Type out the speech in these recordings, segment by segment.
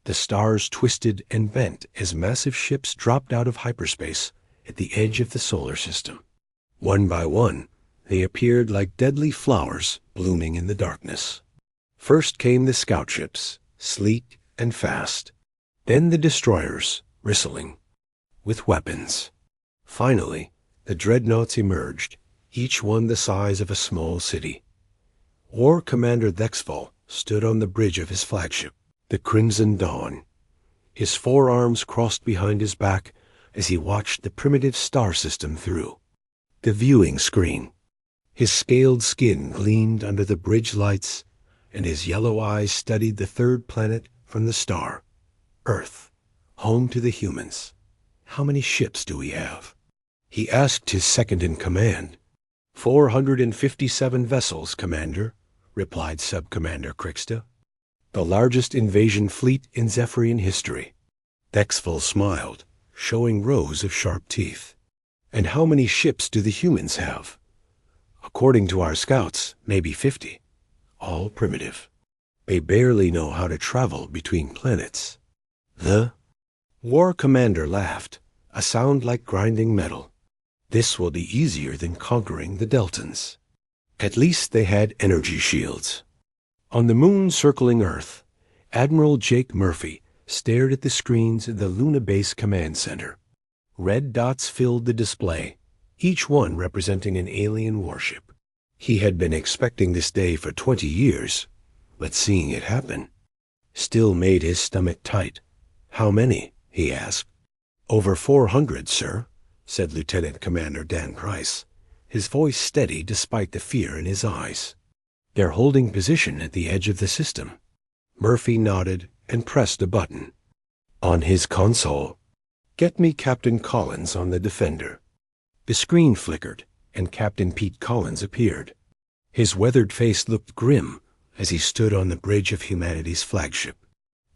The stars twisted and bent as massive ships dropped out of hyperspace at the edge of the solar system. One by one, they appeared like deadly flowers blooming in the darkness. First came the scout ships, sleek and fast. Then the destroyers, bristling with weapons. Finally, the dreadnoughts emerged, each one the size of a small city. War Commander Thexval stood on the bridge of his flagship, the Crimson Dawn. His forearms crossed behind his back as he watched the primitive star system through the viewing screen. His scaled skin gleamed under the bridge lights, and his yellow eyes studied the third planet from the star, Earth, home to the humans. "How many ships do we have?" he asked his second-in-command. 457 vessels, Commander," replied Sub-Commander Krixta. "The largest invasion fleet in Zephyrian history." Thexval smiled, showing rows of sharp teeth. "And how many ships do the humans have?" "According to our scouts, maybe 50. All primitive. They barely know how to travel between planets." The War Commander laughed, a sound like grinding metal. "This will be easier than conquering the Deltans. At least they had energy shields." On the moon circling Earth, Admiral Jake Murphy stared at the screens of the Luna Base Command Center. Red dots filled the display, each one representing an alien warship. He had been expecting this day for 20 years, but seeing it happen still made his stomach tight. "How many?" he asked. "Over 400, sir," said Lieutenant Commander Dan Price, his voice steady despite the fear in his eyes. "They're holding position at the edge of the system." Murphy nodded and pressed a button. On his console, "Get me Captain Collins on the Defender." The screen flickered, and Captain Pete Collins appeared. His weathered face looked grim as he stood on the bridge of humanity's flagship.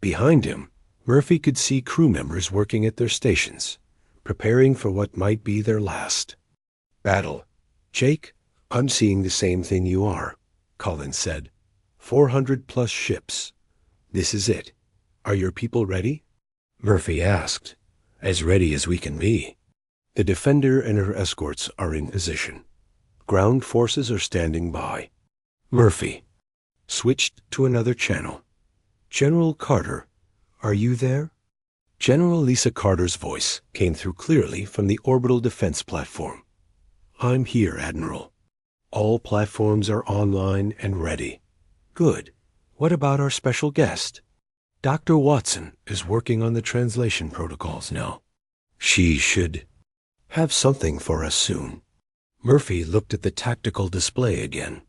Behind him, Murphy could see crew members working at their stations, preparing for what might be their last battle. "Jake, I'm seeing the same thing you are," Collins said. 400+ ships. This is it. Are your people ready?" Murphy asked. "As ready as we can be. The Defender and her escorts are in position. Ground forces are standing by." Murphy switched to another channel. "General Carter, are you there?" General Lisa Carter's voice came through clearly from the orbital defense platform. "I'm here, Admiral. All platforms are online and ready." "Good. What about our special guest?" "Dr. Watson is working on the translation protocols now. She should have something for us soon." Murphy looked at the tactical display again.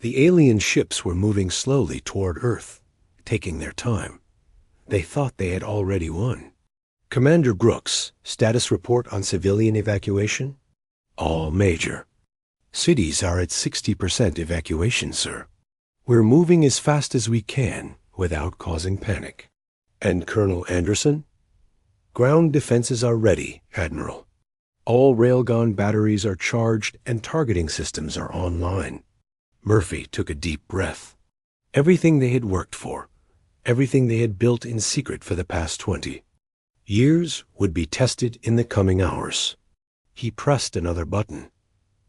The alien ships were moving slowly toward Earth, taking their time. They thought they had already won. "Commander Brooks, status report on civilian evacuation?" "All major. Cities are at 60% evacuation, sir. We're moving as fast as we can without causing panic." "And Colonel Anderson?" "Ground defenses are ready, Admiral. All railgun batteries are charged and targeting systems are online." Murphy took a deep breath. Everything they had worked for, everything they had built in secret for the past 20 years would be tested in the coming hours. He pressed another button.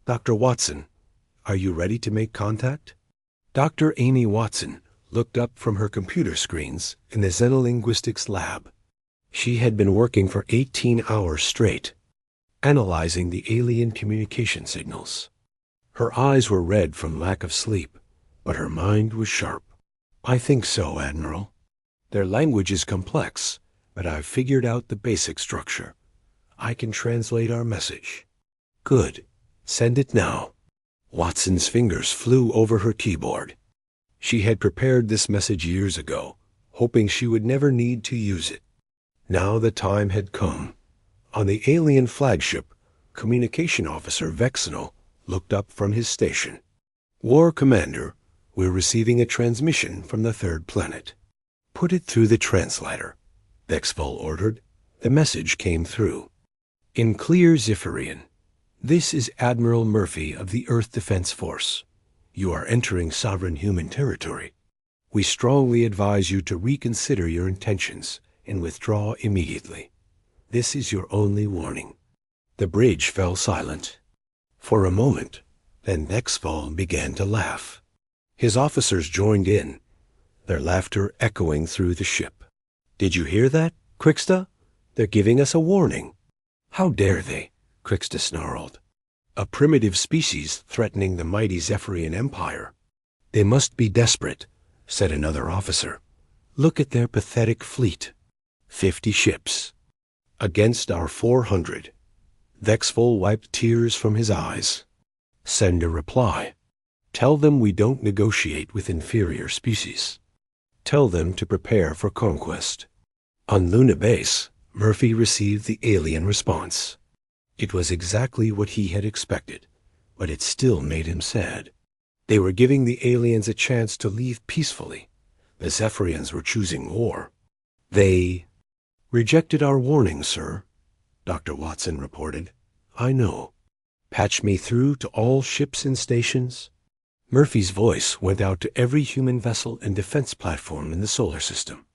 "Dr. Watson, are you ready to make contact?" Dr. Amy Watson looked up from her computer screens in the Xenolinguistics lab. She had been working for 18 hours straight, analyzing the alien communication signals. Her eyes were red from lack of sleep, but her mind was sharp. "I think so, Admiral. Their language is complex, but I've figured out the basic structure. I can translate our message." "Good. Send it now." Watson's fingers flew over her keyboard. She had prepared this message years ago, hoping she would never need to use it. Now the time had come. On the alien flagship, Communication Officer Vexenal looked up from his station. "War Commander, we're receiving a transmission from the third planet." "Put it through the translator," Vexval ordered. The message came through. In clear Zephyrian, "This is Admiral Murphy of the Earth Defense Force. You are entering sovereign human territory. We strongly advise you to reconsider your intentions and withdraw immediately. This is your only warning." The bridge fell silent. For a moment, then Nexval began to laugh. His officers joined in, their laughter echoing through the ship. "Did you hear that, Crixta? They're giving us a warning." "How dare they?" Crixta snarled. "A primitive species threatening the mighty Zephyrian Empire." "They must be desperate," said another officer. "Look at their pathetic fleet. 50 ships. Against our 400. Vexful wiped tears from his eyes. "Send a reply. Tell them we don't negotiate with inferior species. Tell them to prepare for conquest." On Luna Base, Murphy received the alien response. It was exactly what he had expected, but it still made him sad. They were giving the aliens a chance to leave peacefully. The Zephyrians were choosing war. "They rejected our warning, sir," Dr. Watson reported. "I know. Patch me through to all ships and stations." Murphy's voice went out to every human vessel and defense platform in the solar system.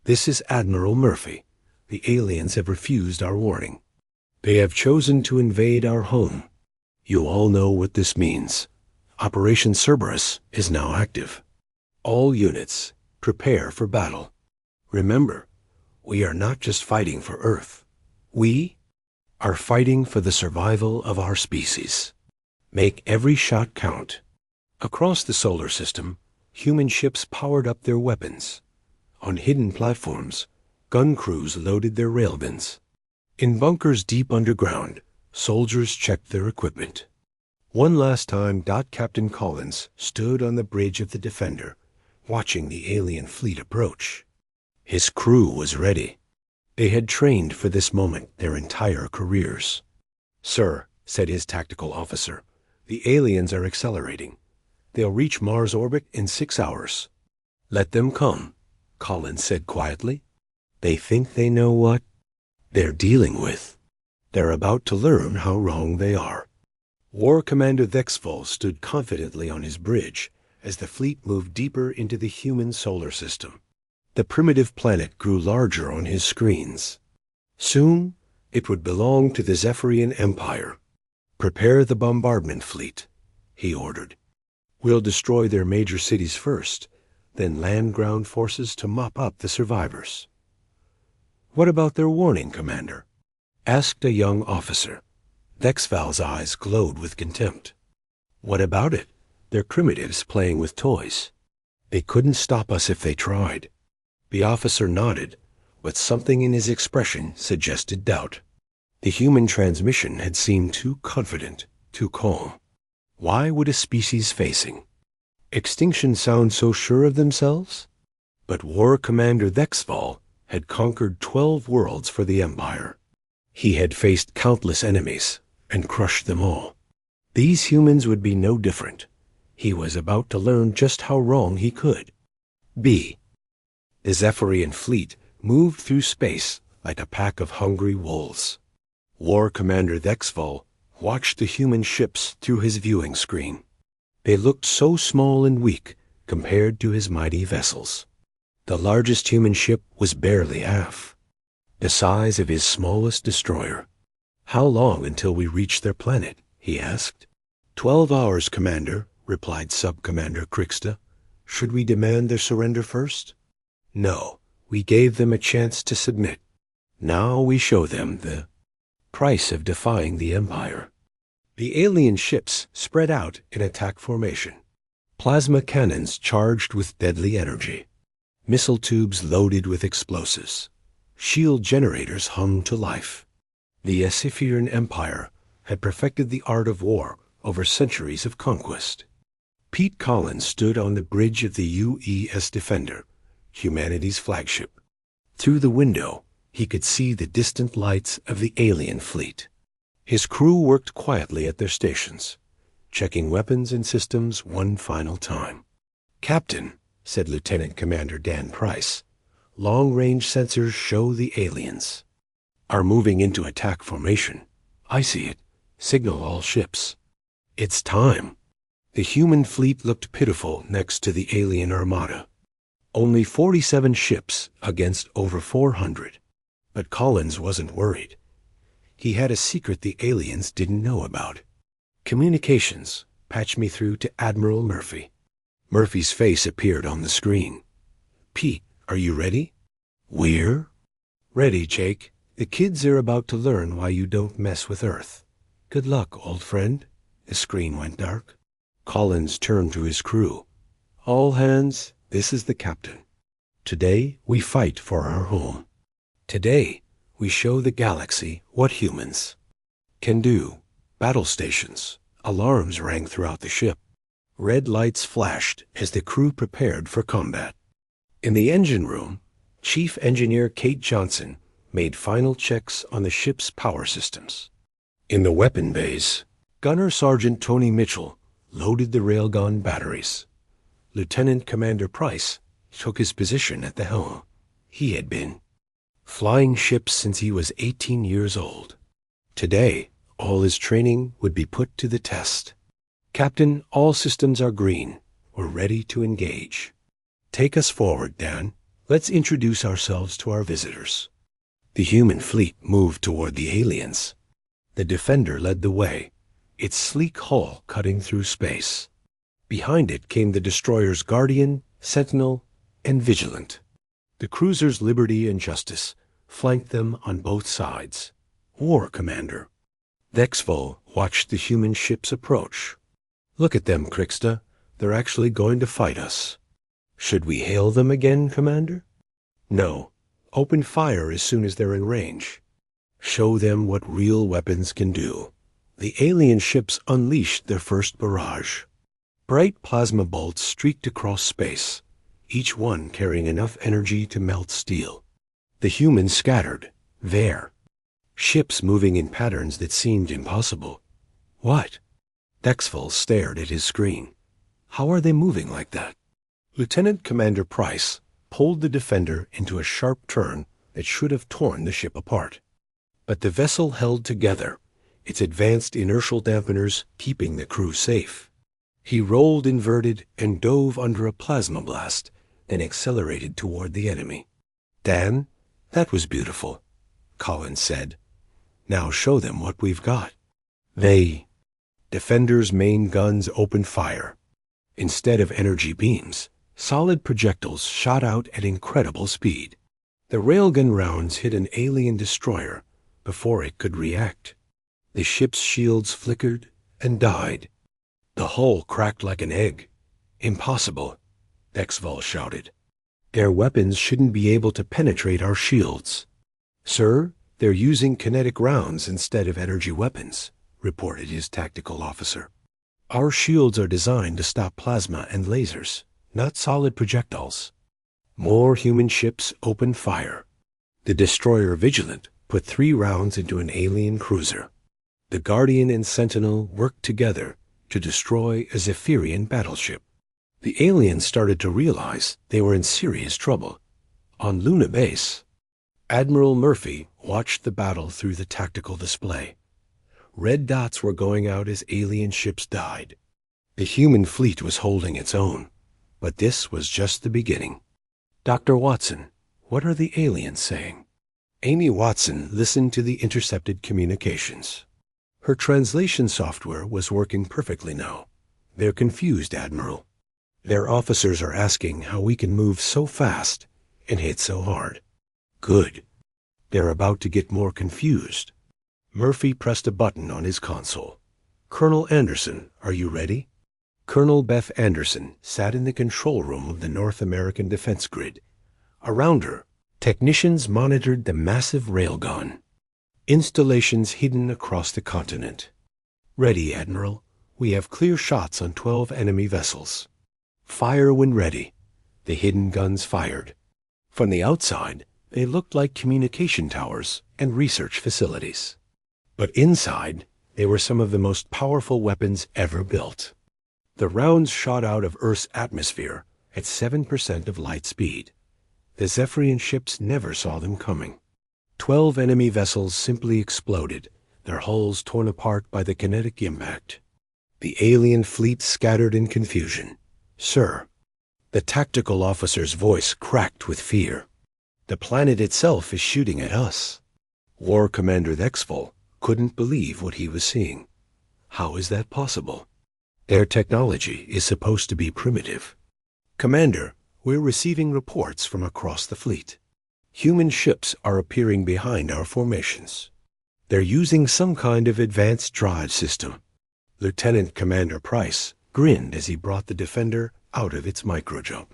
"This is Admiral Murphy. The aliens have refused our warning. They have chosen to invade our home. You all know what this means. Operation Cerberus is now active. All units, prepare for battle. Remember, we are not just fighting for Earth. We are fighting for the survival of our species. Make every shot count." Across the solar system, human ships powered up their weapons. On hidden platforms, gun crews loaded their railguns. In bunkers deep underground, soldiers checked their equipment. One last time, Captain Collins stood on the bridge of the Defender, watching the alien fleet approach. His crew was ready. They had trained for this moment their entire careers. "Sir," said his tactical officer, "the aliens are accelerating. They'll reach Mars orbit in 6 hours." "Let them come," Collins said quietly. "They think they know what they're dealing with. They're about to learn how wrong they are." War Commander Vexfall stood confidently on his bridge as the fleet moved deeper into the human solar system. The primitive planet grew larger on his screens. Soon, it would belong to the Zephyrian Empire. "Prepare the bombardment fleet," he ordered. "We'll destroy their major cities first, then land ground forces to mop up the survivors." "What about their warning, Commander?" asked a young officer. Vexval's eyes glowed with contempt. "What about it? They're primitives playing with toys. They couldn't stop us if they tried." The officer nodded, but something in his expression suggested doubt. The human transmission had seemed too confident, too calm. Why would a species facing extinction sound so sure of themselves? But War Commander Vexval had conquered 12 worlds for the Empire. He had faced countless enemies and crushed them all. These humans would be no different. He was about to learn just how wrong he could. B. The Zephyrian fleet moved through space like a pack of hungry wolves. War Commander Vexval watched the human ships through his viewing screen. They looked so small and weak compared to his mighty vessels. The largest human ship was barely half the size of his smallest destroyer. "How long until we reach their planet?" he asked. 12 hours, Commander," replied Sub-Commander Crixta. "Should we demand their surrender first?" "No, we gave them a chance to submit. Now we show them the price of defying the Empire." The alien ships spread out in attack formation. Plasma cannons charged with deadly energy. Missile tubes loaded with explosives. Shield generators hummed to life. The Zephyrian Empire had perfected the art of war over centuries of conquest. Pete Collins stood on the bridge of the UES Defender, humanity's flagship. Through the window, he could see the distant lights of the alien fleet. His crew worked quietly at their stations, checking weapons and systems one final time. "Captain," said Lieutenant Commander Dan Price, "long-range sensors show the aliens are moving into attack formation. I see it. Signal all ships." "It's time." The human fleet looked pitiful next to the alien armada. Only 47 ships against over 400. But Collins wasn't worried. He had a secret the aliens didn't know about. Communications. Patch me through to Admiral Murphy. Murphy's face appeared on the screen. Pete, are you ready? We're ready, Jake. The kids are about to learn why you don't mess with Earth. Good luck, old friend. The screen went dark. Collins turned to his crew. All hands, this is the captain. Today, we fight for our home. Today, we show the galaxy what humans can do. Battle stations. Alarms rang throughout the ship. Red lights flashed as the crew prepared for combat. In the engine room, Chief Engineer Kate Johnson made final checks on the ship's power systems. In the weapon bays, Gunner Sergeant Tony Mitchell loaded the railgun batteries. Lieutenant Commander Price took his position at the helm. He had been flying ships since he was 18 years old. Today, all his training would be put to the test. Captain, all systems are green. We're ready to engage. Take us forward, Dan. Let's introduce ourselves to our visitors. The human fleet moved toward the aliens. The Defender led the way, its sleek hull cutting through space. Behind it came the destroyers Guardian, Sentinel, and Vigilant. The cruisers Liberty and Justice flanked them on both sides. War Commander. Dexvo watched the human ships approach. Look at them, Krixta. They're actually going to fight us. Should we hail them again, Commander? No. Open fire as soon as they're in range. Show them what real weapons can do. The alien ships unleashed their first barrage. Bright plasma bolts streaked across space, each one carrying enough energy to melt steel. The humans scattered, there. Ships moving in patterns that seemed impossible. What? Dexvel stared at his screen. How are they moving like that? Lieutenant Commander Price pulled the Defender into a sharp turn that should have torn the ship apart. But the vessel held together, its advanced inertial dampeners keeping the crew safe. He rolled inverted and dove under a plasma blast, then accelerated toward the enemy. Dan, that was beautiful, Collins said. Now show them what we've got. Defender's main guns opened fire. Instead of energy beams, solid projectiles shot out at incredible speed. The railgun rounds hit an alien destroyer before it could react. The ship's shields flickered and died. The hull cracked like an egg. Impossible, Dexval shouted. Their weapons shouldn't be able to penetrate our shields. Sir, they're using kinetic rounds instead of energy weapons, reported his tactical officer. Our shields are designed to stop plasma and lasers, not solid projectiles. More human ships opened fire. The destroyer Vigilant put 3 rounds into an alien cruiser. The Guardian and Sentinel worked together to destroy a Zephyrian battleship. The aliens started to realize they were in serious trouble. On Luna Base, Admiral Murphy watched the battle through the tactical display. Red dots were going out as alien ships died. The human fleet was holding its own, but this was just the beginning. Dr. Watson, what are the aliens saying? Amy Watson listened to the intercepted communications. Her translation software was working perfectly now. They're confused, Admiral. Their officers are asking how we can move so fast and hit so hard. Good. They're about to get more confused. Murphy pressed a button on his console. Colonel Anderson, are you ready? Colonel Beth Anderson sat in the control room of the North American Defense Grid. Around her, technicians monitored the massive railgun. Installations hidden across the continent. Ready, Admiral. We have clear shots on 12 enemy vessels. Fire when ready. The hidden guns fired. From the outside, they looked like communication towers and research facilities. But inside, they were some of the most powerful weapons ever built. The rounds shot out of Earth's atmosphere at 7% of light speed. The Zephyrian ships never saw them coming. 12 enemy vessels simply exploded, their hulls torn apart by the kinetic impact. The alien fleet scattered in confusion. Sir, The tactical officer's voice cracked with fear. The planet itself is shooting at us. War Commander Thexvol couldn't believe what he was seeing. How is that possible? Their technology is supposed to be primitive. Commander, we're receiving reports from across the fleet. Human ships are appearing behind our formations. They're using some kind of advanced drive system. Lieutenant Commander Price grinned as he brought the Defender out of its microjump.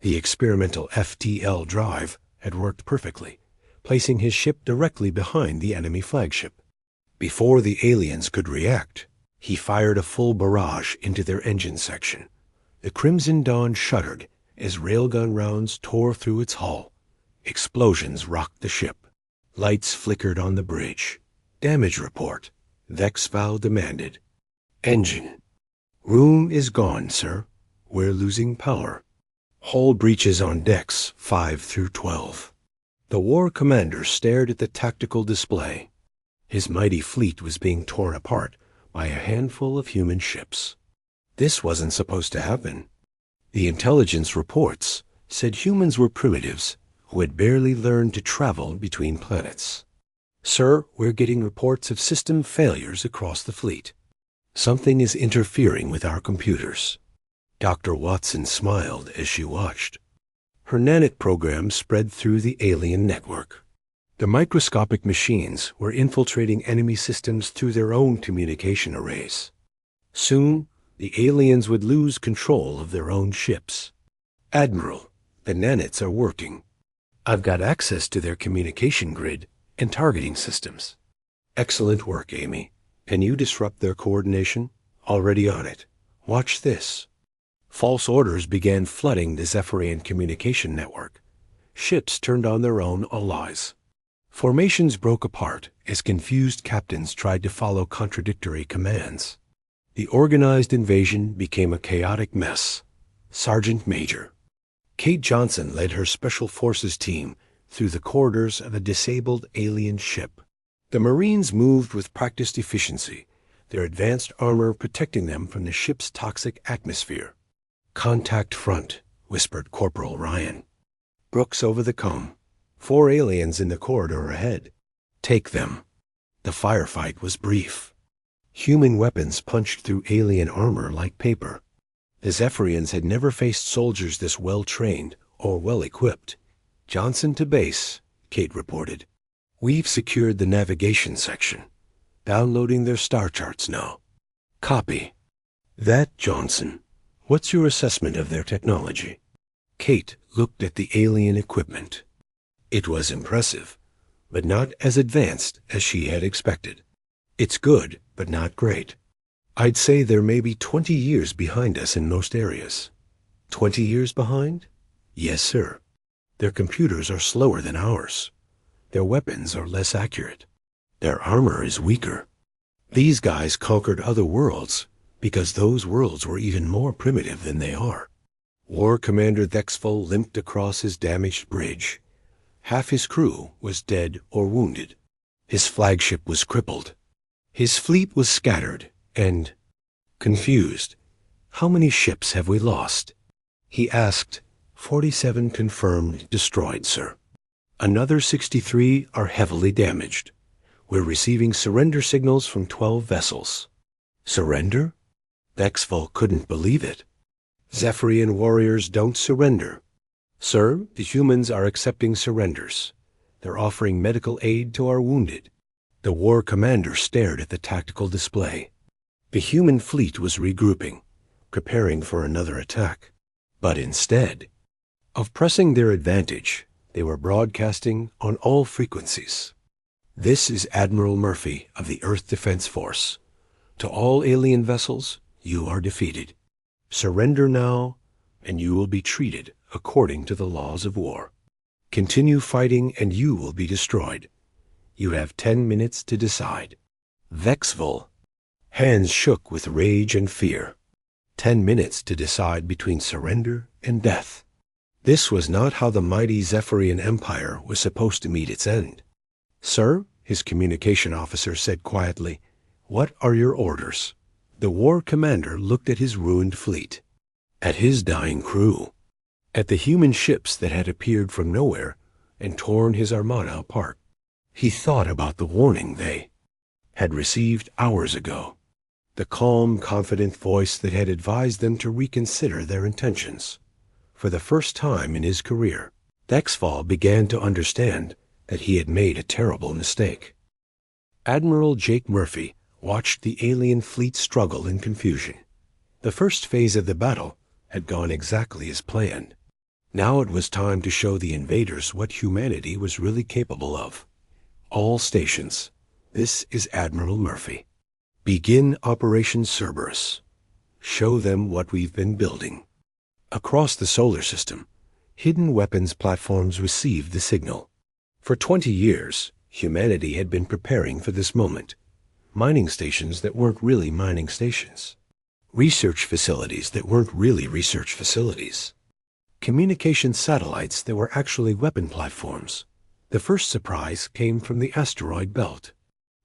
The experimental FTL drive had worked perfectly, placing his ship directly behind the enemy flagship. Before the aliens could react, he fired a full barrage into their engine section. The Crimson Dawn shuddered as railgun rounds tore through its hull. Explosions rocked the ship. Lights flickered on the bridge. Damage report, Thexvol demanded. Engine. Room is gone, sir. We're losing power. Hull breaches on decks 5 through 12. The war commander stared at the tactical display. His mighty fleet was being torn apart by a handful of human ships. This wasn't supposed to happen. The intelligence reports said humans were primitives who had barely learned to travel between planets. Sir, we're getting reports of system failures across the fleet. Something is interfering with our computers. Dr. Watson smiled as she watched. Her nanite program spread through the alien network. The microscopic machines were infiltrating enemy systems through their own communication arrays. Soon, the aliens would lose control of their own ships. Admiral, the nanites are working. I've got access to their communication grid and targeting systems. Excellent work, Amy. Can you disrupt their coordination? Already on it. Watch this. False orders began flooding the Zephyrian communication network. Ships turned on their own allies. Formations broke apart as confused captains tried to follow contradictory commands. The organized invasion became a chaotic mess. Sergeant Major Kate Johnson led her Special Forces team through the corridors of a disabled alien ship. The Marines moved with practiced efficiency, their advanced armor protecting them from the ship's toxic atmosphere. Contact front, whispered Corporal Ryan. Brooks over the comb. 4 aliens in the corridor ahead. Take them. The firefight was brief. Human weapons punched through alien armor like paper. The Zephyrians had never faced soldiers this well-trained or well-equipped. Johnson to base, Kate reported. We've secured the navigation section. Downloading their star charts now. Copy. That, Johnson. What's your assessment of their technology? Kate looked at the alien equipment. It was impressive, but not as advanced as she had expected. It's good, but not great. I'd say they're maybe 20 years behind us in most areas. 20 years behind? Yes, sir. Their computers are slower than ours. Their weapons are less accurate. Their armor is weaker. These guys conquered other worlds because those worlds were even more primitive than they are. War Commander Thexvol limped across his damaged bridge. Half his crew was dead or wounded. His flagship was crippled. His fleet was scattered and confused. How many ships have we lost? He asked. 47 confirmed destroyed, sir. Another 63 are heavily damaged. We're receiving surrender signals from 12 vessels. Surrender? Thexvol couldn't believe it. Zephyrian warriors don't surrender. Sir, the humans are accepting surrenders. They're offering medical aid to our wounded. The war commander stared at the tactical display. The human fleet was regrouping, preparing for another attack. But instead of pressing their advantage, they were broadcasting on all frequencies. This is Admiral Murphy of the Earth Defense Force. To all alien vessels, you are defeated. Surrender now, and you will be treated according to the laws of war. Continue fighting, and you will be destroyed. You have 10 minutes to decide. Thexvol. Hands shook with rage and fear. 10 minutes to decide between surrender and death. This was not how the mighty Zephyrian Empire was supposed to meet its end. Sir, his communication officer said quietly, what are your orders? The war commander looked at his ruined fleet, at his dying crew. at the human ships that had appeared from nowhere and torn his armada apart. He thought about the warning they had received hours ago, the calm, confident voice that had advised them to reconsider their intentions. For the first time in his career, Dexfall began to understand that he had made a terrible mistake. Admiral Jake Murphy watched the alien fleet struggle in confusion. The first phase of the battle had gone exactly as planned. Now it was time to show the invaders what humanity was really capable of. All stations, this is Admiral Murphy. Begin Operation Cerberus. Show them what we've been building. Across the solar system, hidden weapons platforms received the signal. For 20 years, humanity had been preparing for this moment. Mining stations that weren't really mining stations. Research facilities that weren't really research facilities. Communication satellites that were actually weapon platforms. The first surprise came from the asteroid belt.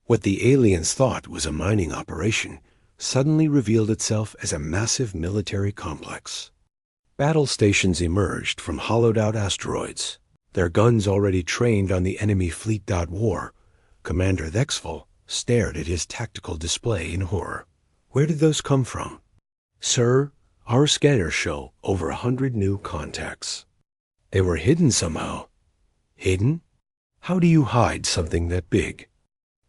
What the aliens thought was a mining operation suddenly revealed itself as a massive military complex. Battle stations emerged from hollowed-out asteroids, their guns already trained on the enemy fleet. War. Commander Dexfall stared at his tactical display in horror. Where did those come from? Sir, our scanners show over 100 new contacts. They were hidden somehow. Hidden? How do you hide something that big?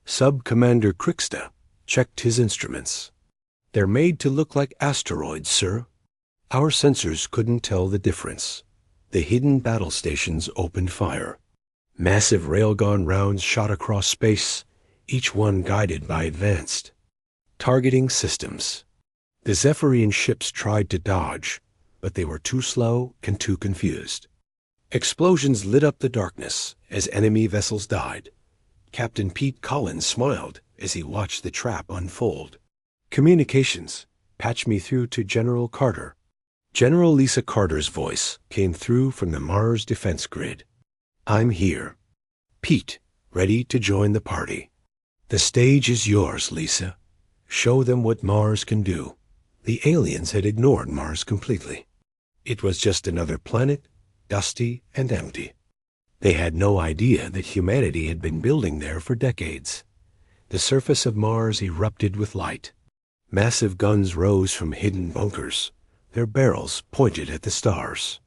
Sub-Commander Krixta checked his instruments. They're made to look like asteroids, sir. Our sensors couldn't tell the difference. The hidden battle stations opened fire. Massive railgun rounds shot across space, each one guided by advanced targeting systems. The Zephyrian ships tried to dodge, but they were too slow and too confused. Explosions lit up the darkness as enemy vessels died. Captain Pete Collins smiled as he watched the trap unfold. Communications, patch me through to General Carter. General Lisa Carter's voice came through from the Mars defense grid. I'm here. Pete, ready to join the party. The stage is yours, Lisa. Show them what Mars can do. The aliens had ignored Mars completely. It was just another planet, dusty and empty. They had no idea that humanity had been building there for decades. The surface of Mars erupted with light. Massive guns rose from hidden bunkers, their barrels pointed at the stars.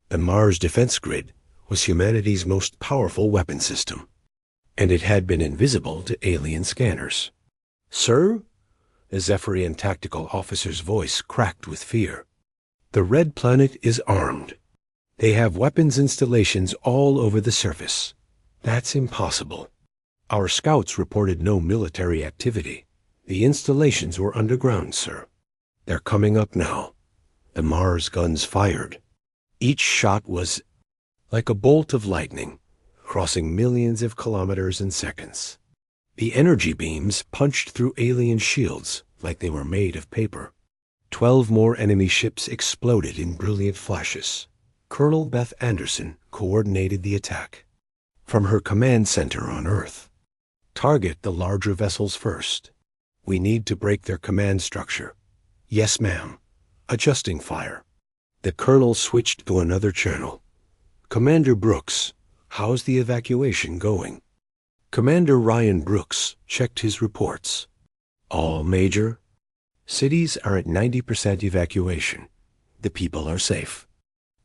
The Mars defense grid was humanity's most powerful weapon system, and it had been invisible to alien scanners. Sir? The Zephyrian tactical officer's voice cracked with fear. The red planet is armed. They have weapons installations all over the surface. That's impossible. Our scouts reported no military activity. The installations were underground, sir. They're coming up now. The Mars guns fired. Each shot was like a bolt of lightning, crossing millions of kilometers in seconds. The energy beams punched through alien shields like they were made of paper. 12 more enemy ships exploded in brilliant flashes. Colonel Beth Anderson coordinated the attack. From her command center on Earth, target the larger vessels first. We need to break their command structure. Yes, ma'am. Adjusting fire. The colonel switched to another channel. Commander Brooks, how's the evacuation going? Commander Ryan Brooks checked his reports. All major. Cities are at 90% evacuation. The people are safe.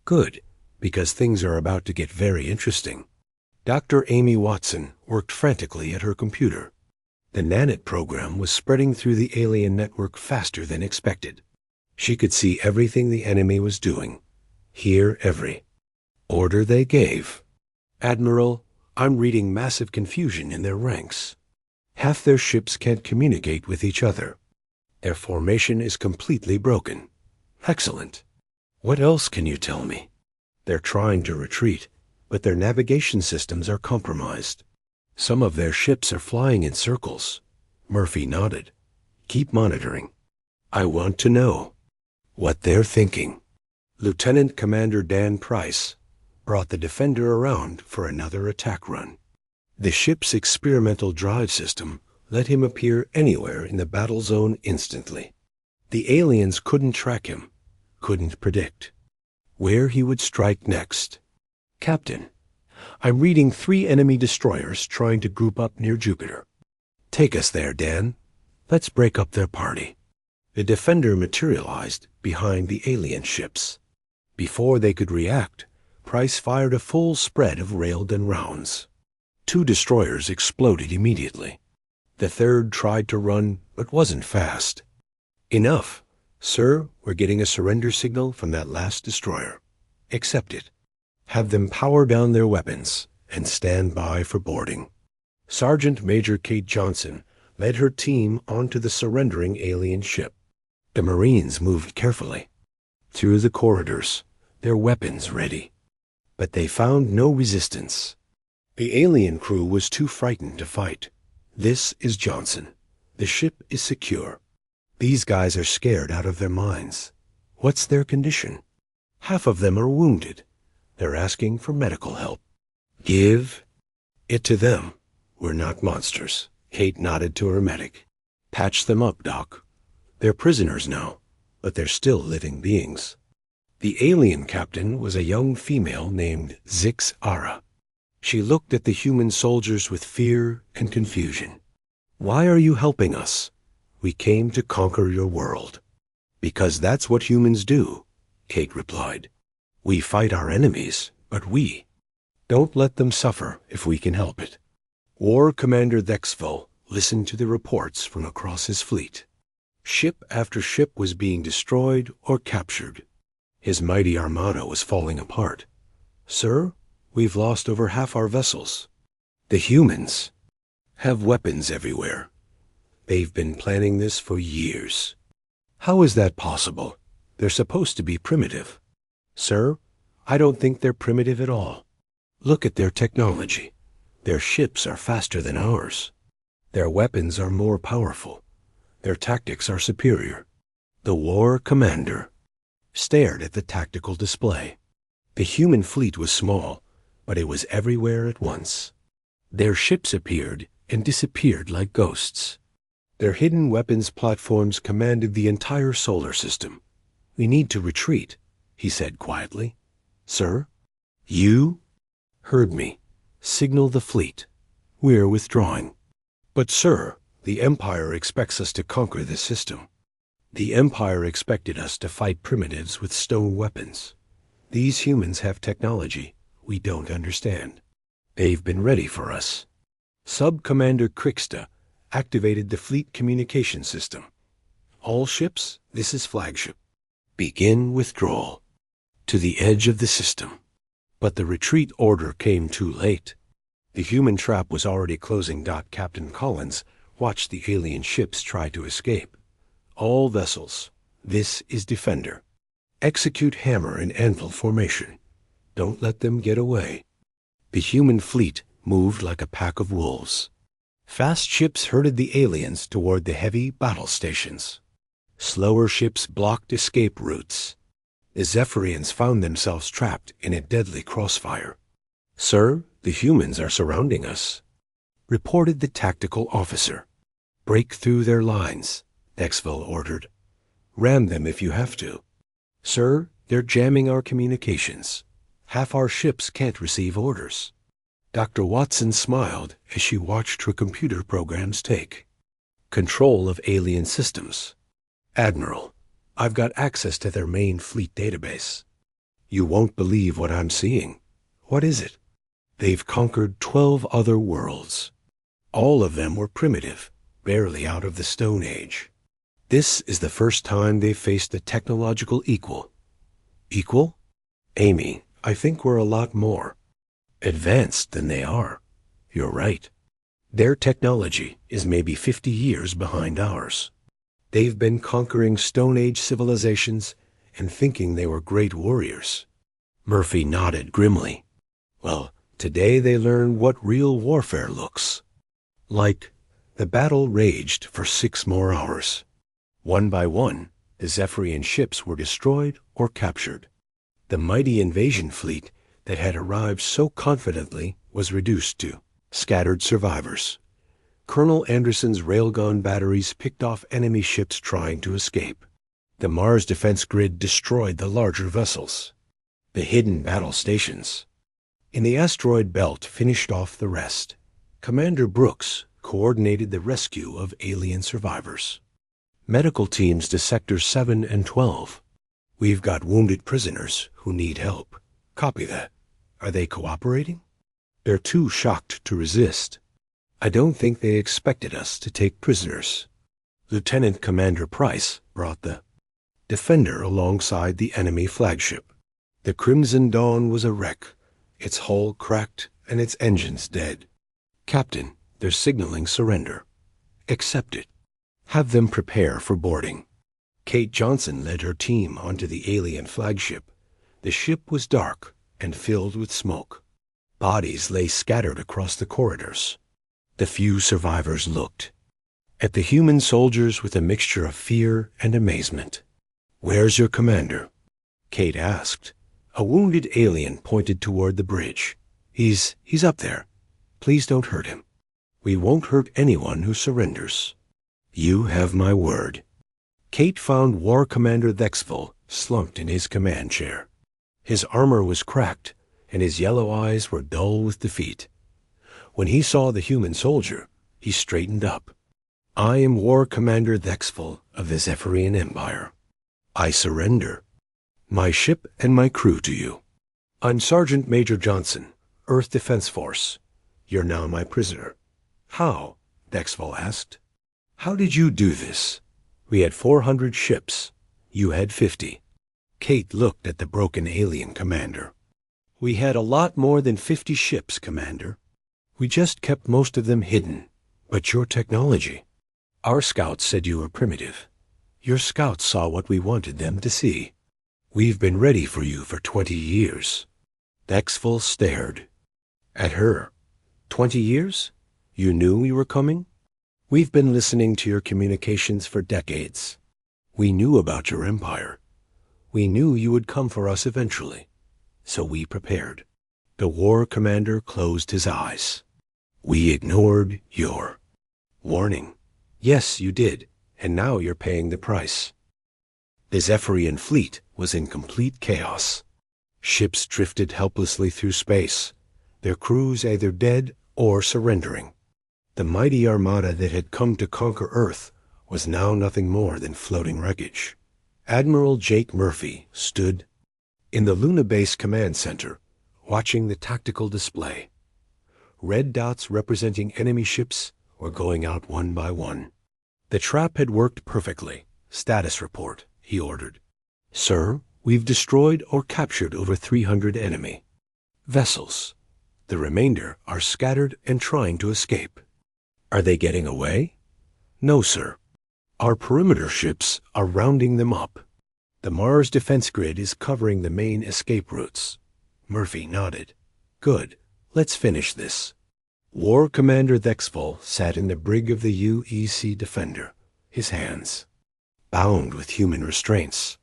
Good, because things are about to get very interesting. Dr. Amy Watson worked frantically at her computer. The Nanite program was spreading through the alien network faster than expected. She could see everything the enemy was doing, hear every order they gave. Admiral, I'm reading massive confusion in their ranks. Half their ships can't communicate with each other. Their formation is completely broken. Excellent. What else can you tell me? They're trying to retreat, but their navigation systems are compromised. Some of their ships are flying in circles. Murphy nodded. Keep monitoring. I want to know what they're thinking. Lieutenant Commander Dan Price brought the Defender around for another attack run. The ship's experimental drive system let him appear anywhere in the battle zone instantly. The aliens couldn't track him, couldn't predict. where he would strike next. "Captain, I'm reading 3 enemy destroyers trying to group up near Jupiter." "Take us there, Dan. Let's break up their party." The Defender materialized behind the alien ships. Before they could react, Price fired a full spread of railgun rounds. 2 destroyers exploded immediately. The third tried to run, but wasn't fast. "Enough. Sir, we're getting a surrender signal from that last destroyer. Accept it. Have them power down their weapons and stand by for boarding." Sergeant Major Kate Johnson led her team onto the surrendering alien ship. The Marines moved carefully through the corridors, their weapons ready. But they found no resistance. The alien crew was too frightened to fight. "This is Johnson. The ship is secure. These guys are scared out of their minds. What's their condition? Half of them are wounded. They're asking for medical help. Give it to them. We're not monsters." Kate nodded to her medic. "Patch them up, Doc. They're prisoners now, but they're still living beings." The alien captain was a young female named Zix Ara. She looked at the human soldiers with fear and confusion. "Why are you helping us?" "We came to conquer your world." "Because that's what humans do," Kate replied. "We fight our enemies, but we don't let them suffer if we can help it." War Commander Thexville listened to the reports from across his fleet. Ship after ship was being destroyed or captured. His mighty armada was falling apart. "Sir, we've lost over half our vessels. The humans have weapons everywhere. They've been planning this for years." "How is that possible? They're supposed to be primitive." "Sir, I don't think they're primitive at all. Look at their technology. Their ships are faster than ours. Their weapons are more powerful. Their tactics are superior." The war commander stared at the tactical display. The human fleet was small, but it was everywhere at once. Their ships appeared and disappeared like ghosts. Their hidden weapons platforms commanded the entire solar system. "We need to retreat," he said quietly. "Sir, you heard me. Signal the fleet. We're withdrawing." "But sir, the Empire expects us to conquer this system." "The Empire expected us to fight primitives with stone weapons. These humans have technology we don't understand. They've been ready for us." Sub-Commander Krixta activated the fleet communication system. "All ships, this is flagship. Begin withdrawal to the edge of the system." But the retreat order came too late. The human trap was already closing. Captain Collins watched the alien ships try to escape. "All vessels, this is Defender. Execute hammer and anvil formation. Don't let them get away." The human fleet moved like a pack of wolves. Fast ships herded the aliens toward the heavy battle stations. Slower ships blocked escape routes. The Zephyrians found themselves trapped in a deadly crossfire. "Sir, the humans are surrounding us," reported the tactical officer. "Break through their lines," Dexville ordered. "Ram them if you have to." "Sir, they're jamming our communications. Half our ships can't receive orders." Dr. Watson smiled as she watched her computer programs take control of alien systems. "Admiral, I've got access to their main fleet database. You won't believe what I'm seeing." "What is it?" "They've conquered 12 other worlds. All of them were primitive, barely out of the Stone Age. This is the first time they've faced a technological equal." "Equal?" "Amy, I think we're a lot more advanced than they are." "You're right. Their technology is maybe 50 years behind ours. They've been conquering Stone Age civilizations and thinking they were great warriors." Murphy nodded grimly. "Well, today they learn what real warfare looks like." The battle raged for 6 more hours. One by one, the Zephyrian ships were destroyed or captured. The mighty invasion fleet that had arrived so confidently was reduced to scattered survivors. Colonel Anderson's railgun batteries picked off enemy ships trying to escape. The Mars defense grid destroyed the larger vessels. the hidden battle stations. In the asteroid belt finished off the rest. Commander Brooks coordinated the rescue of alien survivors. Medical teams to Sectors 7 and 12. We've got wounded prisoners who need help. Copy that. Are they cooperating? They're too shocked to resist. I don't think they expected us to take prisoners. Lieutenant Commander Price brought the Defender alongside the enemy flagship. The Crimson Dawn was a wreck, its hull cracked and its engines dead. Captain, they're signaling surrender. Accept it. Have them prepare for boarding. Kate Johnson led her team onto the alien flagship. The ship was dark and filled with smoke. Bodies lay scattered across the corridors. The few survivors looked at the human soldiers with a mixture of fear and amazement. "Where's your commander?" Kate asked. A wounded alien pointed toward the bridge. He's up there. Please don't hurt him. We won't hurt anyone who surrenders. You have my word. Kate found War Commander Thexville slumped in his command chair. His armor was cracked, and his yellow eyes were dull with defeat. When he saw the human soldier, he straightened up. I am War Commander Thexville of the Zephyrian Empire. I surrender my ship and my crew to you. I'm Sergeant Major Johnson, Earth Defense Force. You're now my prisoner. How? Thexville asked. How did you do this? We had 400 ships. You had 50. Kate looked at the broken alien commander. We had a lot more than 50 ships, Commander. We just kept most of them hidden. But your technology. Our scouts said you were primitive. Your scouts saw what we wanted them to see. We've been ready for you for 20 years. Thexville stared at her. 20 years? You knew we were coming? We've been listening to your communications for decades. We knew about your empire. We knew you would come for us eventually. So we prepared. The war commander closed his eyes. We ignored your warning. Yes, you did, and now you're paying the price. The Zephyrian fleet was in complete chaos. Ships drifted helplessly through space, their crews either dead or surrendering. The mighty armada that had come to conquer Earth was now nothing more than floating wreckage. Admiral Jake Murphy stood in the Luna Base Command Center, watching the tactical display. Red dots representing enemy ships were going out one by one. The trap had worked perfectly. Status report, he ordered. Sir, we've destroyed or captured over 300 enemy vessels. The remainder are scattered and trying to escape. Are they getting away? No, sir. Our perimeter ships are rounding them up. The Mars defense grid is covering the main escape routes. Murphy nodded. Good. Let's finish this. War Commander Thexville sat in the brig of the UEC Defender, his hands bound with human restraints.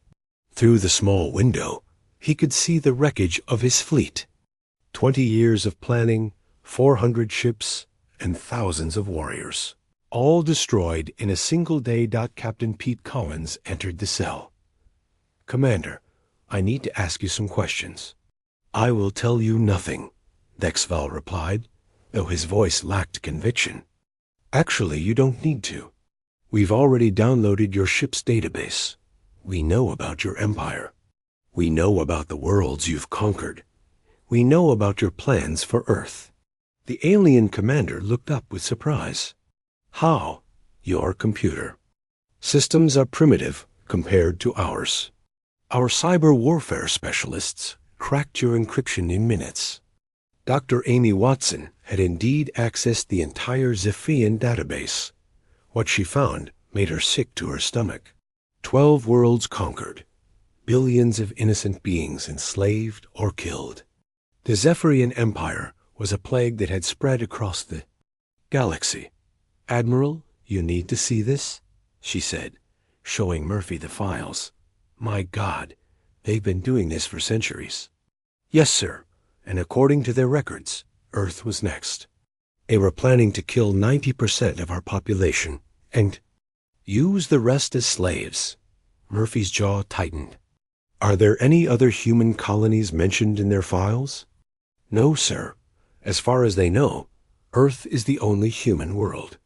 Through the small window, he could see the wreckage of his fleet. 20 years of planning, 400 ships, and thousands of warriors. All destroyed in a single day. Captain Pete Collins entered the cell. Commander, I need to ask you some questions. I will tell you nothing, Thexville replied, though his voice lacked conviction. Actually, you don't need to. We've already downloaded your ship's database. We know about your empire. We know about the worlds you've conquered. We know about your plans for Earth. The alien commander looked up with surprise. How? Your computer. Systems are primitive compared to ours. Our cyber warfare specialists cracked your encryption in minutes. Dr. Amy Watson had indeed accessed the entire Zephyrian database. What she found made her sick to her stomach. 12 worlds conquered. Billions of innocent beings enslaved or killed. The Zephyrian Empire was a plague that had spread across the galaxy. Admiral, you need to see this, she said, showing Murphy the files. My God, they've been doing this for centuries. Yes, sir, and according to their records, Earth was next. They were planning to kill 90% of our population and use the rest as slaves. Murphy's jaw tightened. Are there any other human colonies mentioned in their files? No, sir. As far as they know, Earth is the only human world.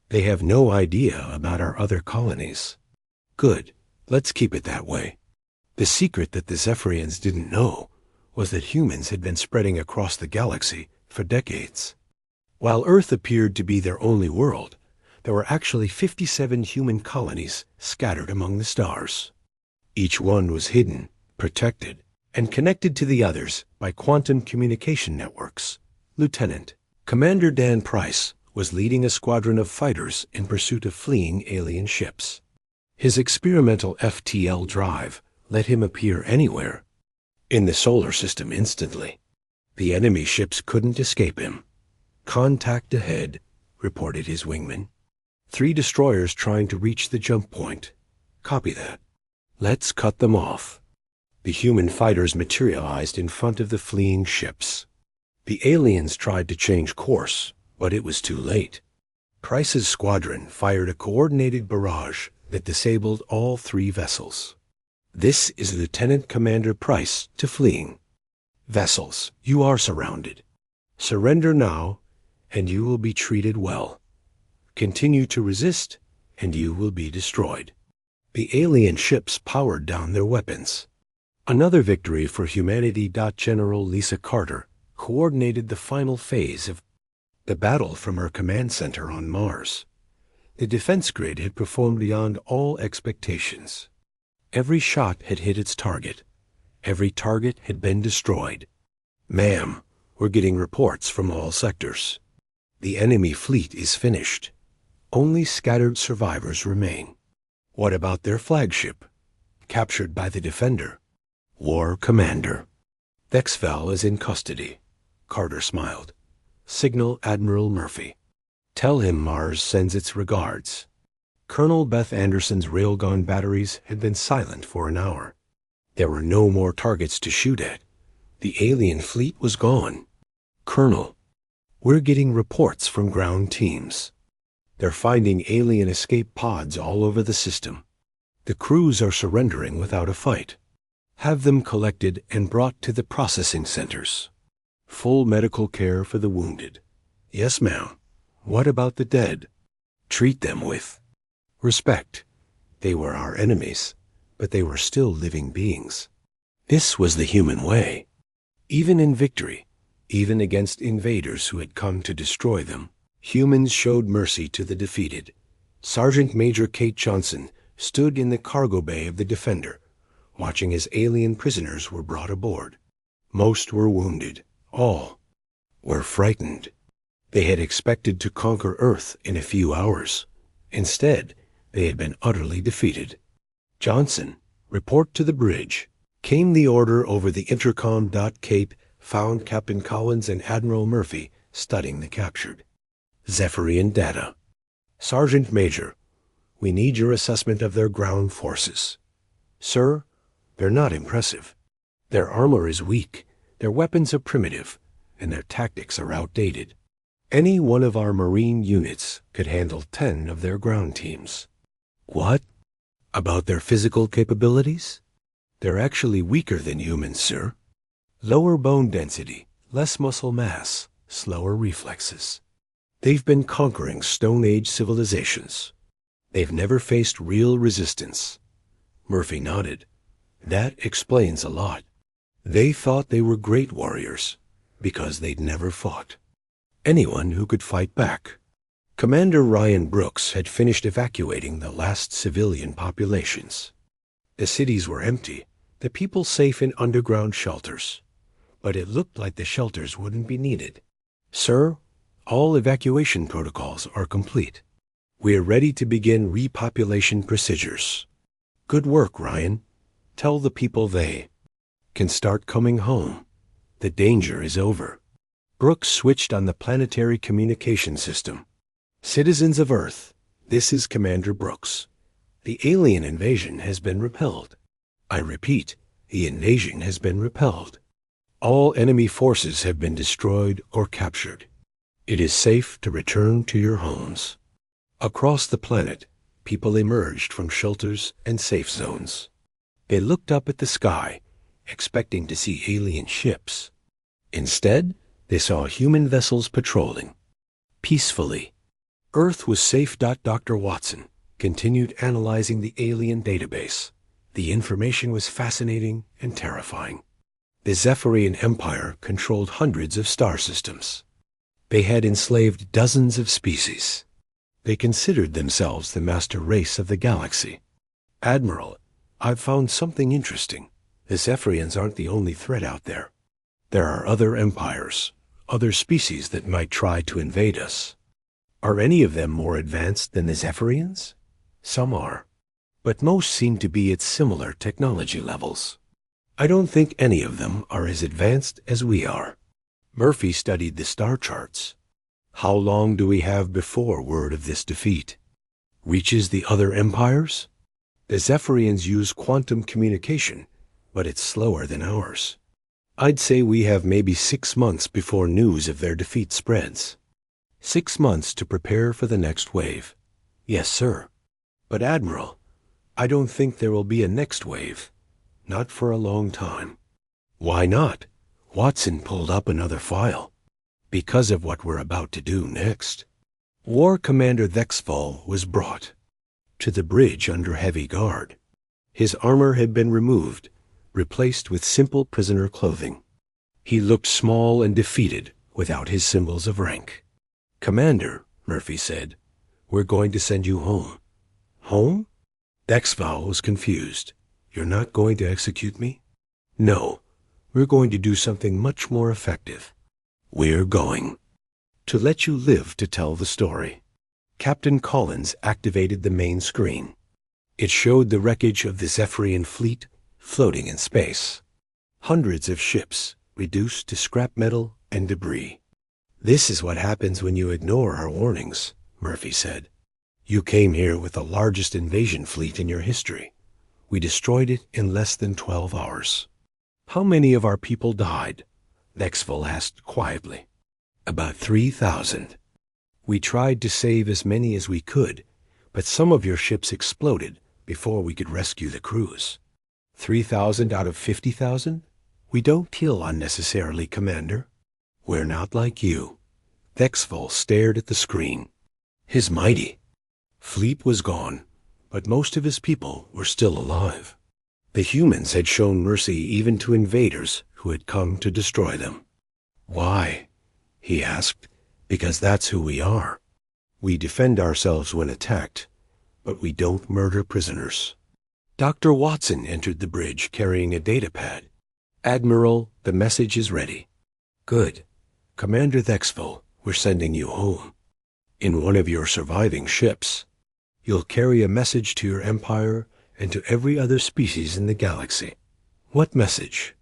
They have no idea about our other colonies. Good. Let's keep it that way. The secret that the Zephyrians didn't know was that humans had been spreading across the galaxy for decades. While Earth appeared to be their only world, there were actually 57 human colonies scattered among the stars. Each one was hidden, protected, and connected to the others by quantum communication networks. Lieutenant Commander Dan Price was leading a squadron of fighters in pursuit of fleeing alien ships. His experimental FTL drive let him appear anywhere in the solar system instantly. The enemy ships couldn't escape him. Contact ahead, reported his wingman. 3 destroyers trying to reach the jump point. Copy that. Let's cut them off. The human fighters materialized in front of the fleeing ships. The aliens tried to change course, but it was too late. Price's squadron fired a coordinated barrage that disabled all 3 vessels. This is Lieutenant Commander Price to fleeing. Vessels, you are surrounded. Surrender now, and you will be treated well. Continue to resist, and you will be destroyed. The alien ships powered down their weapons. Another victory for humanity. General Lisa Carter coordinated the final phase of the battle from her command center on Mars. The defense grid had performed beyond all expectations. Every shot had hit its target. Every target had been destroyed. Ma'am, we're getting reports from all sectors. The enemy fleet is finished. Only scattered survivors remain. What about their flagship? Captured by the Defender. War Commander. Thexvel is in custody. Carter smiled. Signal Admiral Murphy. Tell him Mars sends its regards. Colonel Beth Anderson's railgun batteries had been silent for an hour. There were no more targets to shoot at. The alien fleet was gone. Colonel, we're getting reports from ground teams. They're finding alien escape pods all over the system. The crews are surrendering without a fight. Have them collected and brought to the processing centers. Full medical care for the wounded. Yes, ma'am. What about the dead? Treat them with respect. They were our enemies, but they were still living beings. This was the human way. Even in victory, even against invaders who had come to destroy them, humans showed mercy to the defeated. Sergeant Major Kate Johnson stood in the cargo bay of the Defender, watching as alien prisoners were brought aboard. Most were wounded. All were frightened. They had expected to conquer Earth in a few hours. Instead, they had been utterly defeated. Johnson, report to the bridge. Came the order over the intercom. Kate found Captain Collins and Admiral Murphy studying the captured Zephyrian data. Sergeant Major, we need your assessment of their ground forces. Sir, they're not impressive. Their armor is weak, their weapons are primitive, and their tactics are outdated. Any one of our Marine units could handle 10 of their ground teams. What? About their physical capabilities? They're actually weaker than humans, sir. Lower bone density, less muscle mass, slower reflexes. They've been conquering Stone Age civilizations. They've never faced real resistance. Murphy nodded. That explains a lot. They thought they were great warriors because they'd never fought. Anyone who could fight back. Commander Ryan Brooks had finished evacuating the last civilian populations. The cities were empty, the people safe in underground shelters. But it looked like the shelters wouldn't be needed. Sir, all evacuation protocols are complete. We are ready to begin repopulation procedures. Good work, Ryan. Tell the people they can start coming home. The danger is over. Brooks switched on the planetary communication system. Citizens of Earth, this is Commander Brooks. The alien invasion has been repelled. I repeat, the invasion has been repelled. All enemy forces have been destroyed or captured. It is safe to return to your homes. Across the planet, people emerged from shelters and safe zones. They looked up at the sky, expecting to see alien ships. Instead, they saw human vessels patrolling peacefully. Earth was safe. Dr. Watson continued analyzing the alien database. The information was fascinating and terrifying. The Zephyrian Empire controlled hundreds of star systems. They had enslaved dozens of species. They considered themselves the master race of the galaxy. Admiral, I've found something interesting. The Zephyrians aren't the only threat out there. There are other empires, other species that might try to invade us. Are any of them more advanced than the Zephyrians? Some are, but most seem to be at similar technology levels. I don't think any of them are as advanced as we are. Murphy studied the star charts. How long do we have before word of this defeat reaches the other empires? The Zephyrians use quantum communication, but it's slower than ours. I'd say we have maybe 6 months before news of their defeat spreads. 6 months to prepare for the next wave. Yes, sir. But Admiral, I don't think there will be a next wave. Not for a long time. Why not? Watson pulled up another file. Because of what we're about to do next. War Commander Thexfall was brought to the bridge under heavy guard. His armor had been removed, replaced with simple prisoner clothing. He looked small and defeated without his symbols of rank. Commander, Murphy said, we're going to send you home. Home? Thexfall was confused. You're not going to execute me? No, we're going to do something much more effective. We're going to let you live to tell the story. Captain Collins activated the main screen. It showed the wreckage of the Zephyrian fleet floating in space. Hundreds of ships reduced to scrap metal and debris. This is what happens when you ignore our warnings, Murphy said. You came here with the largest invasion fleet in your history. We destroyed it in less than 12 hours. How many of our people died? Thexfall asked quietly. About 3,000. We tried to save as many as we could, but some of your ships exploded before we could rescue the crews. 3,000 out of 50,000? We don't kill unnecessarily, Commander. We're not like you. Thexfall stared at the screen. His mighty fleet was gone, but most of his people were still alive. The humans had shown mercy even to invaders who had come to destroy them. Why? He asked. Because that's who we are. We defend ourselves when attacked, but we don't murder prisoners. Dr. Watson entered the bridge carrying a datapad. Admiral, the message is ready. Good. Commander Thexfall, we're sending you home. In one of your surviving ships. You'll carry a message to your empire and to every other species in the galaxy. What message?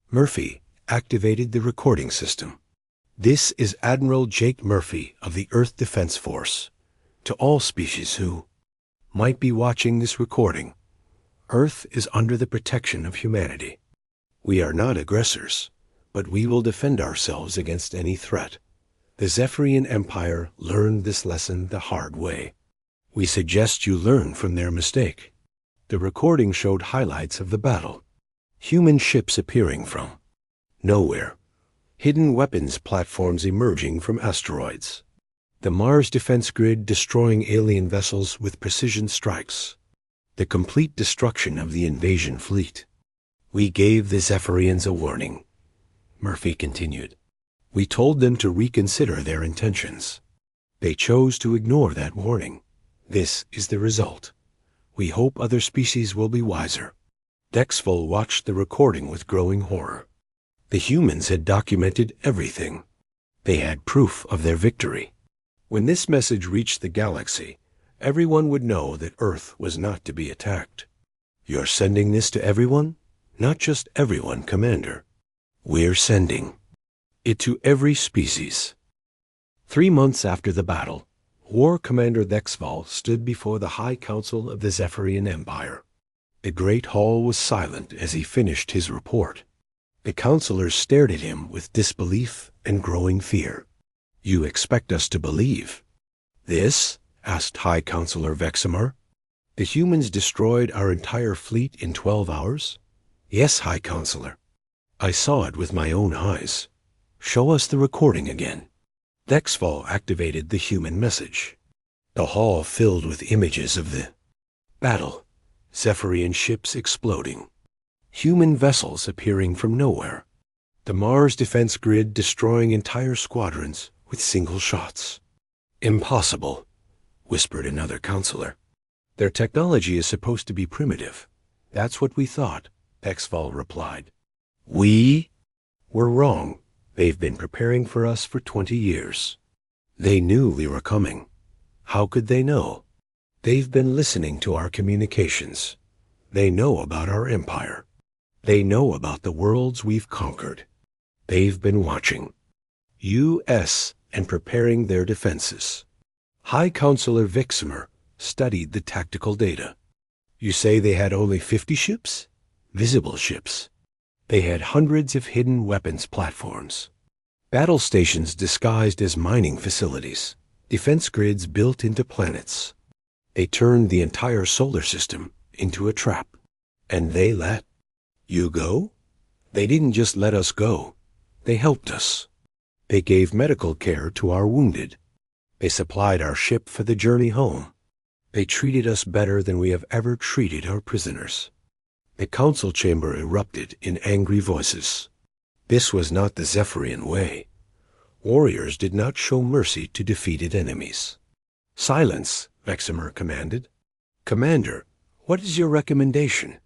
Murphy activated the recording system. This is Admiral Jake Murphy of the Earth Defense Force. To all species who might be watching this recording, Earth is under the protection of humanity. We are not aggressors, but we will defend ourselves against any threat. The Zephyrian Empire learned this lesson the hard way. We suggest you learn from their mistake. The recording showed highlights of the battle. Human ships appearing from nowhere. Hidden weapons platforms emerging from asteroids. The Mars defense grid destroying alien vessels with precision strikes. The complete destruction of the invasion fleet. We gave the Zephyrians a warning. Murphy continued. We told them to reconsider their intentions. They chose to ignore that warning. This is the result. We hope other species will be wiser. Thexfall watched the recording with growing horror. The humans had documented everything. They had proof of their victory. When this message reached the galaxy, everyone would know that Earth was not to be attacked. You're sending this to everyone? Not just everyone, Commander. We're sending it to every species. 3 months after the battle, War Commander Thexfall stood before the High Council of the Zephyrian Empire. The great hall was silent as he finished his report. The counselors stared at him with disbelief and growing fear. You expect us to believe this? Asked High Counselor Vexamar. The humans destroyed our entire fleet in 12 hours? Yes, High Counselor. I saw it with my own eyes. Show us the recording again. Dexfall activated the human message. The hall filled with images of the battle, Zephyrian ships exploding, human vessels appearing from nowhere, the Mars defense grid destroying entire squadrons with single shots. Impossible, whispered another counselor. Their technology is supposed to be primitive. That's what we thought, Dexfall replied. We were wrong. They've been preparing for us for 20 years. They knew we were coming. How could they know? They've been listening to our communications. They know about our empire. They know about the worlds we've conquered. They've been watching U.S. and preparing their defenses. High Counselor Viximer studied the tactical data. You say they had only 50 ships? Visible ships. They had hundreds of hidden weapons platforms, battle stations disguised as mining facilities, defense grids built into planets. They turned the entire solar system into a trap. And they let you go? They didn't just let us go. They helped us. They gave medical care to our wounded. They supplied our ship for the journey home. They treated us better than we have ever treated our prisoners. The council chamber erupted in angry voices. This was not the Zephyrian way. Warriors did not show mercy to defeated enemies. Silence, Viximer commanded. Commander, what is your recommendation?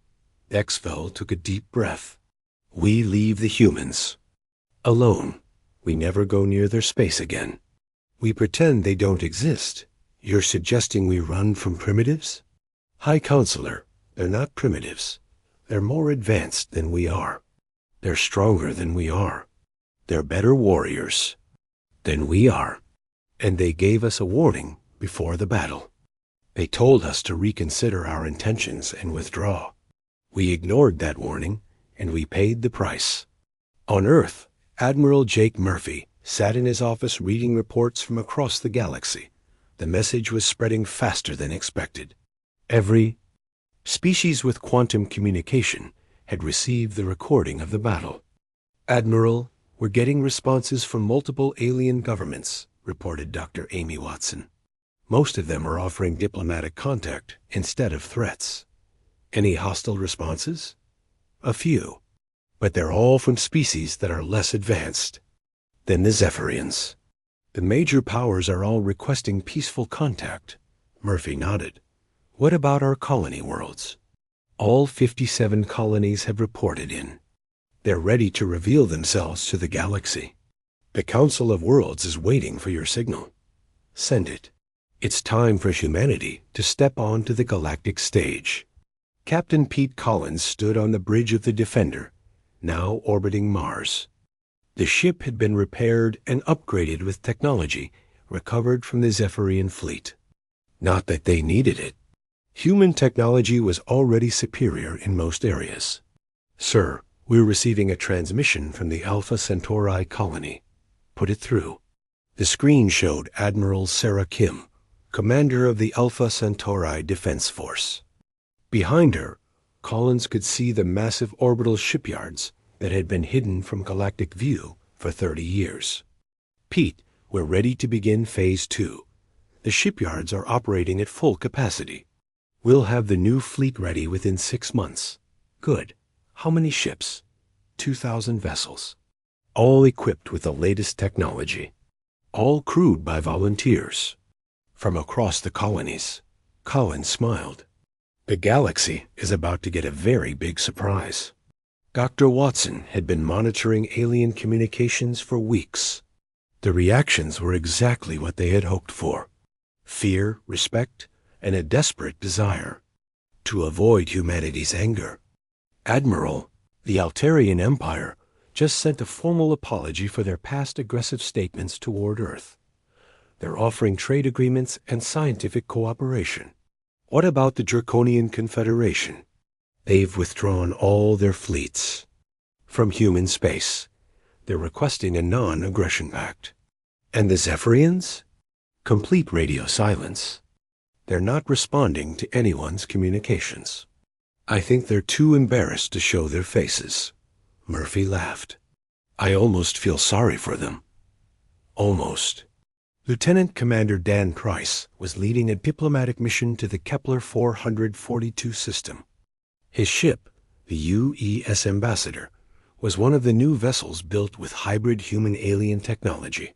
Dexfell took a deep breath. We leave the humans. Alone. We never go near their space again. We pretend they don't exist. You're suggesting we run from primitives? High Counselor, they're not primitives. They're more advanced than we are. They're stronger than we are. They're better warriors than we are. And they gave us a warning before the battle. They told us to reconsider our intentions and withdraw. We ignored that warning, and we paid the price. On Earth, Admiral Jake Murphy sat in his office reading reports from across the galaxy. The message was spreading faster than expected. Every species with quantum communication had received the recording of the battle. Admiral, we're getting responses from multiple alien governments, reported Dr. Amy Watson. Most of them are offering diplomatic contact instead of threats. Any hostile responses? A few. But they're all from species that are less advanced than the Zephyrians. The major powers are all requesting peaceful contact. Murphy nodded. What about our colony worlds? All 57 colonies have reported in. They're ready to reveal themselves to the galaxy. The Council of Worlds is waiting for your signal. Send it. It's time for humanity to step onto the galactic stage. Captain Pete Collins stood on the bridge of the Defender, now orbiting Mars. The ship had been repaired and upgraded with technology recovered from the Zephyrian fleet. Not that they needed it. Human technology was already superior in most areas. Sir, we're receiving a transmission from the Alpha Centauri colony. Put it through. The screen showed Admiral Sarah Kim, commander of the Alpha Centauri Defense Force. Behind her, Collins could see the massive orbital shipyards that had been hidden from galactic view for 30 years. Pete, we're ready to begin Phase 2. The shipyards are operating at full capacity. We'll have the new fleet ready within 6 months. Good. How many ships? 2,000 vessels. All equipped with the latest technology. All crewed by volunteers. From across the colonies. Collins smiled. The galaxy is about to get a very big surprise. Dr. Watson had been monitoring alien communications for weeks. The reactions were exactly what they had hoped for. Fear, respect, and a desperate desire to avoid humanity's anger. Admiral, the Altarian Empire just sent a formal apology for their past aggressive statements toward Earth. They're offering trade agreements and scientific cooperation. What about the Draconian Confederation? They've withdrawn all their fleets from human space. They're requesting a non-aggression pact. And the Zephyrians? Complete radio silence. They're not responding to anyone's communications. I think they're too embarrassed to show their faces. Murphy laughed. I almost feel sorry for them. Almost. Lieutenant Commander Dan Price was leading a diplomatic mission to the Kepler 442 system. His ship, the UES Ambassador, was one of the new vessels built with hybrid human-alien technology.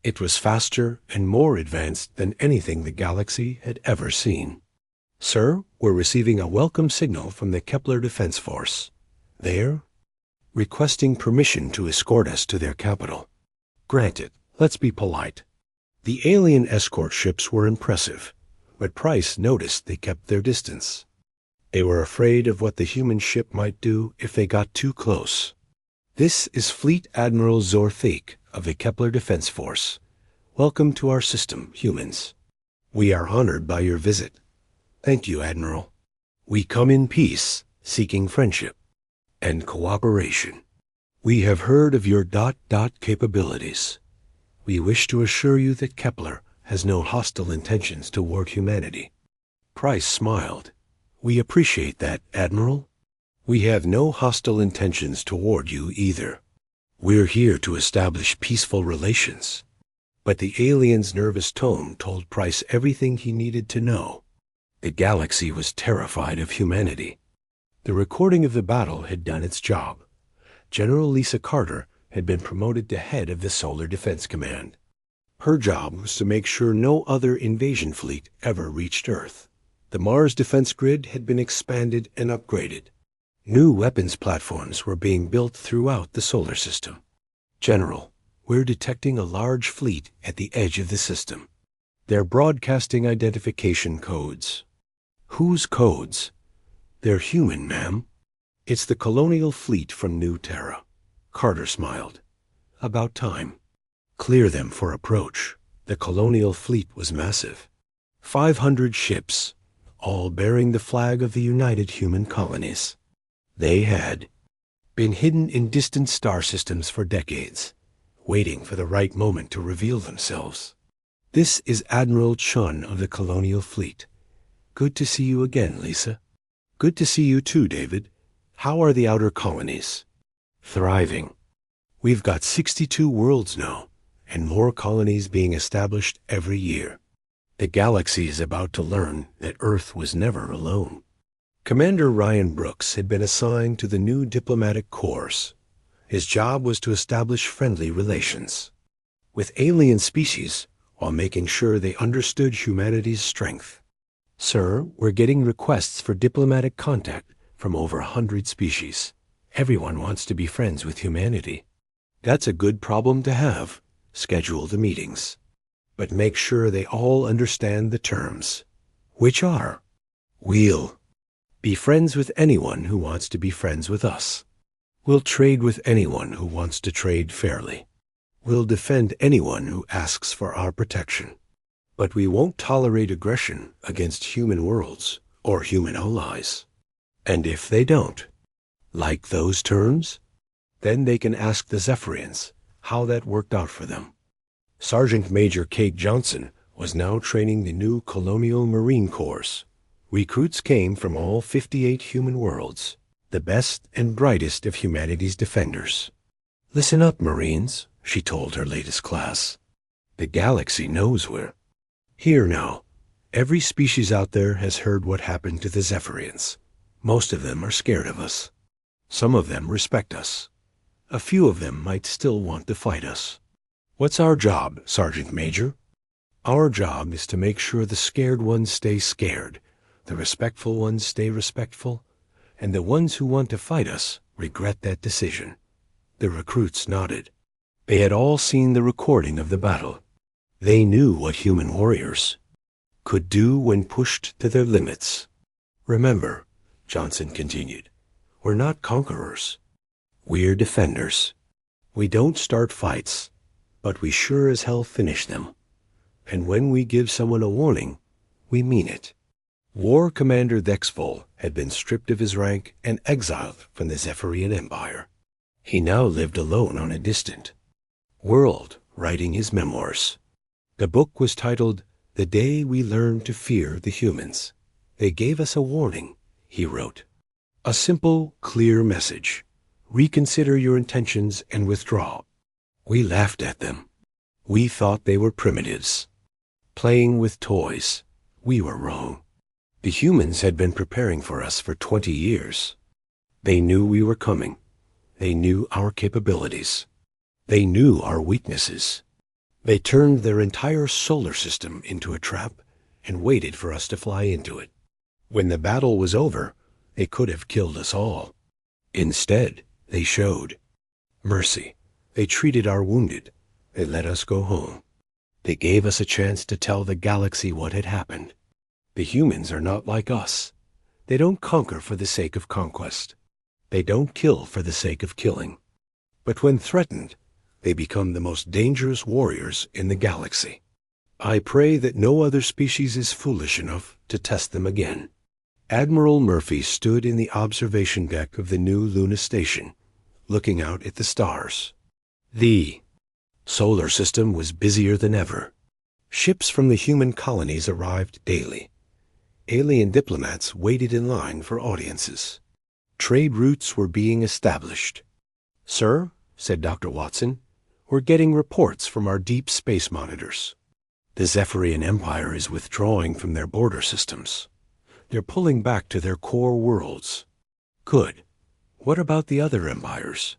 It was faster and more advanced than anything the galaxy had ever seen. Sir, we're receiving a welcome signal from the Kepler Defense Force. They're requesting permission to escort us to their capital. Granted, let's be polite. The alien escort ships were impressive, but Price noticed they kept their distance. They were afraid of what the human ship might do if they got too close. This is Fleet Admiral Zorthik of the Kepler Defense Force. Welcome to our system, humans. We are honored by your visit. Thank you, Admiral. We come in peace, seeking friendship and cooperation. We have heard of your capabilities. We wish to assure you that Kepler has no hostile intentions toward humanity. Price smiled. We appreciate that, Admiral. We have no hostile intentions toward you either. We're here to establish peaceful relations. But the alien's nervous tone told Price everything he needed to know. The galaxy was terrified of humanity. The recording of the battle had done its job. General Lisa Carter had been promoted to head of the Solar Defense Command. Her job was to make sure no other invasion fleet ever reached Earth. The Mars defense grid had been expanded and upgraded. New weapons platforms were being built throughout the solar system. General, we're detecting a large fleet at the edge of the system. They're broadcasting identification codes. Whose codes? They're human, ma'am. It's the colonial fleet from New Terra. Carter smiled. About time. Clear them for approach. The colonial fleet was massive. 500 ships, all bearing the flag of the United Human Colonies. They had been hidden in distant star systems for decades, waiting for the right moment to reveal themselves. This is Admiral Chun of the colonial fleet. Good to see you again, Lisa. Good to see you too, David. How are the outer colonies? Thriving. We've got 62 worlds now, and more colonies being established every year. The galaxy is about to learn that Earth was never alone. Commander Ryan Brooks had been assigned to the new diplomatic corps. His job was to establish friendly relations with alien species while making sure they understood humanity's strength. Sir, we're getting requests for diplomatic contact from over 100 species. Everyone wants to be friends with humanity. That's a good problem to have. Schedule the meetings. But make sure they all understand the terms. Which are, we'll be friends with anyone who wants to be friends with us. We'll trade with anyone who wants to trade fairly. We'll defend anyone who asks for our protection. But we won't tolerate aggression against human worlds or human allies. And if they don't like those terms, then they can ask the Zephyrians how that worked out for them. Sergeant Major Kate Johnson was now training the new Colonial Marine Corps. Recruits came from all 58 human worlds, the best and brightest of humanity's defenders. Listen up, Marines, she told her latest class. The galaxy knows we're here now. Every species out there has heard what happened to the Zephyrians. Most of them are scared of us. Some of them respect us. A few of them might still want to fight us. What's our job, Sergeant Major? Our job is to make sure the scared ones stay scared, the respectful ones stay respectful, and the ones who want to fight us regret that decision. The recruits nodded. They had all seen the recording of the battle. They knew what human warriors could do when pushed to their limits. Remember, Johnson continued, we're not conquerors. We're defenders. We don't start fights, but we sure as hell finish them. And when we give someone a warning, we mean it. War Commander Thexvol had been stripped of his rank and exiled from the Zephyrian Empire. He now lived alone on a distant world, writing his memoirs. The book was titled The day we learned to fear the humans. They gave us a warning, he wrote. A simple, clear message. Reconsider your intentions and withdraw. We laughed at them. We thought they were primitives. Playing with toys. We were wrong. The humans had been preparing for us for 20 years. They knew we were coming. They knew our capabilities. They knew our weaknesses. They turned their entire solar system into a trap and waited for us to fly into it. When the battle was over, they could have killed us all. Instead, they showed mercy. They treated our wounded. They let us go home. They gave us a chance to tell the galaxy what had happened. The humans are not like us. They don't conquer for the sake of conquest. They don't kill for the sake of killing. But when threatened, they become the most dangerous warriors in the galaxy. I pray that no other species is foolish enough to test them again. Admiral Murphy stood in the observation deck of the new Luna station, looking out at the stars. The solar system was busier than ever. Ships from the human colonies arrived daily. Alien diplomats waited in line for audiences. Trade routes were being established. "Sir," said Dr. Watson, "we're getting reports from our deep space monitors. The Zephyrian Empire is withdrawing from their border systems. They're pulling back to their core worlds." "Good. What about the other empires?"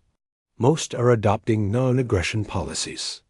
"Most are adopting non-aggression policies.